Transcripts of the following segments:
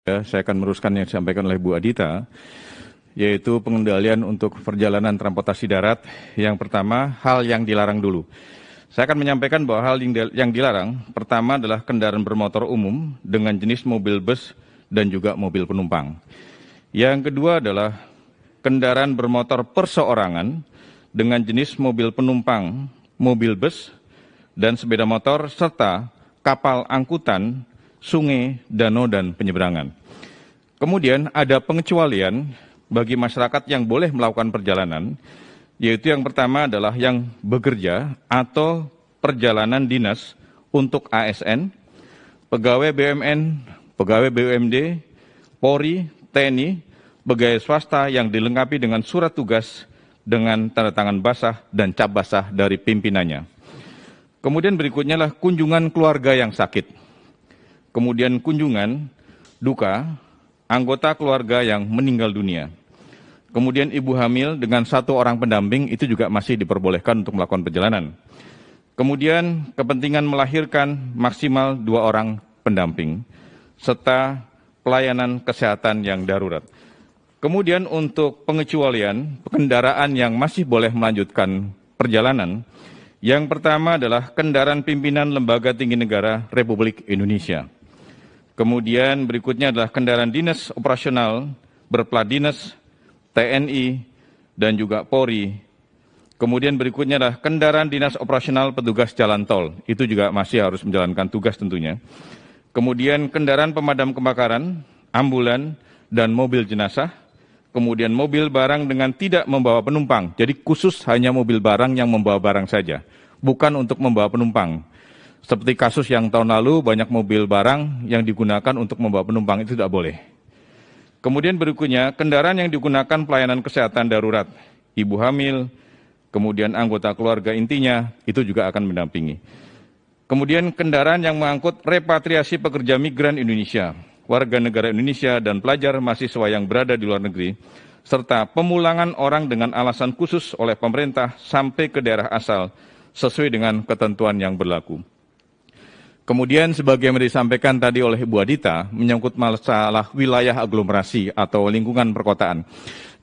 Saya akan meneruskan yang disampaikan oleh Bu Adita, yaitu pengendalian untuk perjalanan transportasi darat. Yang pertama, hal yang dilarang dulu. Saya akan menyampaikan bahwa hal yang dilarang, pertama adalah kendaraan bermotor umum dengan jenis mobil bus dan juga mobil penumpang. Yang kedua adalah kendaraan bermotor perseorangan dengan jenis mobil penumpang, mobil bus, dan sepeda motor, serta kapal angkutan, sungai, danau, dan penyeberangan. Kemudian ada pengecualian bagi masyarakat yang boleh melakukan perjalanan, yaitu yang pertama adalah yang bekerja atau perjalanan dinas untuk ASN, pegawai BUMN, pegawai BUMD, Polri, TNI, pegawai swasta yang dilengkapi dengan surat tugas dengan tanda tangan basah dan cap basah dari pimpinannya. Kemudian berikutnya adalah kunjungan keluarga yang sakit. Kemudian kunjungan duka anggota keluarga yang meninggal dunia. Kemudian ibu hamil dengan 1 orang pendamping itu juga masih diperbolehkan untuk melakukan perjalanan. Kemudian kepentingan melahirkan maksimal 2 orang pendamping, serta pelayanan kesehatan yang darurat. Kemudian untuk pengecualian kendaraan yang masih boleh melanjutkan perjalanan, yang pertama adalah kendaraan pimpinan Lembaga Tinggi Negara Republik Indonesia. Kemudian berikutnya adalah kendaraan dinas operasional berplat dinas, TNI, dan juga Polri. Kemudian berikutnya adalah kendaraan dinas operasional petugas jalan tol. Itu juga masih harus menjalankan tugas tentunya. Kemudian kendaraan pemadam kebakaran, ambulan, dan mobil jenazah. Kemudian mobil barang dengan tidak membawa penumpang. Jadi khusus hanya mobil barang yang membawa barang saja, bukan untuk membawa penumpang. Seperti kasus yang tahun lalu banyak mobil barang yang digunakan untuk membawa penumpang, itu tidak boleh. Kemudian berikutnya kendaraan yang digunakan pelayanan kesehatan darurat, ibu hamil, kemudian anggota keluarga intinya, itu juga akan mendampingi. Kemudian kendaraan yang mengangkut repatriasi pekerja migran Indonesia, warga negara Indonesia dan pelajar mahasiswa yang berada di luar negeri, serta pemulangan orang dengan alasan khusus oleh pemerintah sampai ke daerah asal sesuai dengan ketentuan yang berlaku. Kemudian sebagaimana disampaikan tadi oleh Ibu Adita, menyangkut masalah wilayah aglomerasi atau lingkungan perkotaan.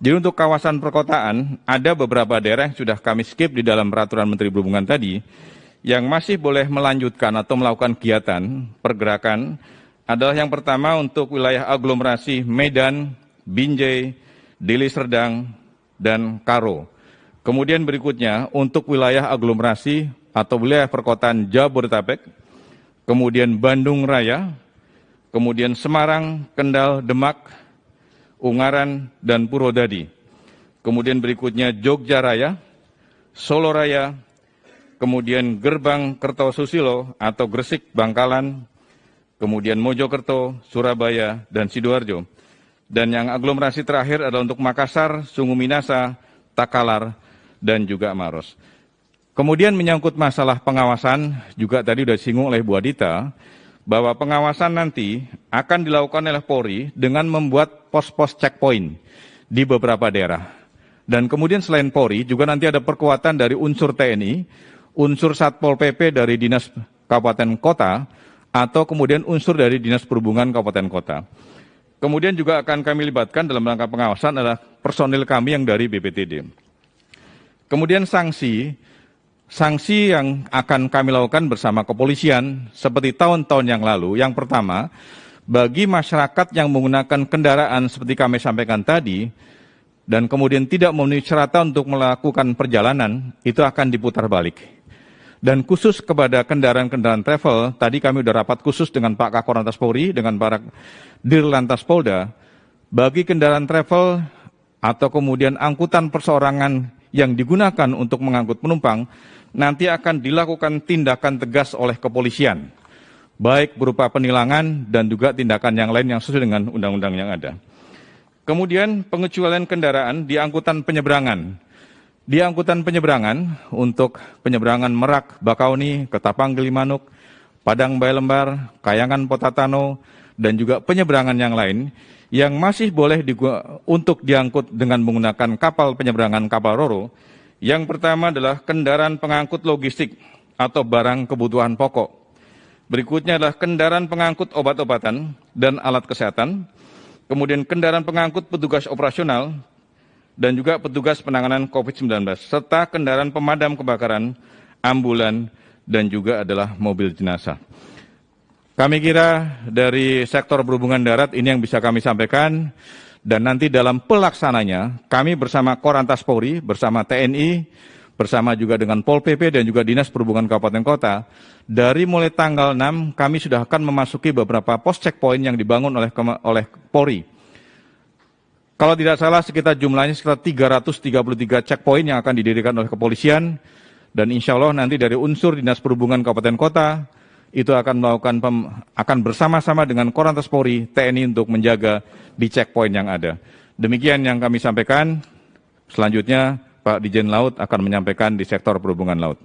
Jadi untuk kawasan perkotaan, ada beberapa daerah yang sudah kami skip di dalam peraturan Menteri Perhubungan tadi, yang masih boleh melanjutkan atau melakukan kegiatan pergerakan, adalah yang pertama untuk wilayah aglomerasi Medan, Binjai, Deli Serdang, dan Karo. Kemudian berikutnya untuk wilayah aglomerasi atau wilayah perkotaan Jabodetabek, kemudian Bandung Raya, kemudian Semarang, Kendal, Demak, Ungaran, dan Purwodadi. Kemudian berikutnya Jogja Raya, Solo Raya, kemudian Gerbang Kertosusilo atau Gresik, Bangkalan, kemudian Mojokerto, Surabaya, dan Sidoarjo. Dan yang aglomerasi terakhir adalah untuk Makassar, Sungu Minasa, Takalar, dan juga Maros. Kemudian menyangkut masalah pengawasan, juga tadi sudah disinggung oleh Bu Adita, bahwa pengawasan nanti akan dilakukan oleh Polri dengan membuat pos-pos checkpoint di beberapa daerah. Dan kemudian selain Polri, juga nanti ada perkuatan dari unsur TNI, unsur Satpol PP dari Dinas Kabupaten Kota, atau kemudian unsur dari Dinas Perhubungan Kabupaten Kota. Kemudian juga akan kami libatkan dalam rangka pengawasan adalah personil kami yang dari BPTD. Kemudian sanksi yang akan kami lakukan bersama kepolisian seperti tahun-tahun yang lalu. Yang pertama, bagi masyarakat yang menggunakan kendaraan seperti kami sampaikan tadi, dan kemudian tidak memenuhi syarat untuk melakukan perjalanan, itu akan diputar balik. Dan khusus kepada kendaraan-kendaraan travel, tadi kami sudah rapat khusus dengan Pak Kakor Polri, dengan para Dirlantas Polda, bagi kendaraan travel atau kemudian angkutan perseorangan yang digunakan untuk mengangkut penumpang, nanti akan dilakukan tindakan tegas oleh kepolisian, baik berupa penilangan dan juga tindakan yang lain yang sesuai dengan undang-undang yang ada. Kemudian pengecualian kendaraan di angkutan penyeberangan. Di angkutan penyeberangan untuk penyeberangan Merak, Bakauni, Ketapang, Gilimanuk, Padang Bayalembar, Kayangan, Potatano, dan juga penyeberangan yang lain yang masih boleh untuk diangkut dengan menggunakan kapal penyeberangan kapal Roro. Yang pertama adalah kendaraan pengangkut logistik atau barang kebutuhan pokok. Berikutnya adalah kendaraan pengangkut obat-obatan dan alat kesehatan, kemudian kendaraan pengangkut petugas operasional, dan juga petugas penanganan COVID-19, serta kendaraan pemadam kebakaran, ambulan, dan juga adalah mobil jenazah. Kami kira dari sektor perhubungan darat ini yang bisa kami sampaikan, dan nanti dalam pelaksananya kami bersama Korlantas Polri, bersama TNI, bersama juga dengan Pol PP dan juga Dinas Perhubungan Kabupaten Kota, dari mulai tanggal 6 kami sudah akan memasuki beberapa pos checkpoint yang dibangun oleh Polri. Kalau tidak salah jumlahnya sekitar 333 checkpoint yang akan didirikan oleh kepolisian, dan insya Allah nanti dari unsur Dinas Perhubungan Kabupaten Kota itu akan bersama-sama dengan Korlantas Polri, TNI untuk menjaga di checkpoint yang ada. Demikian yang kami sampaikan. Selanjutnya Pak Dirjen Laut akan menyampaikan di sektor perhubungan laut.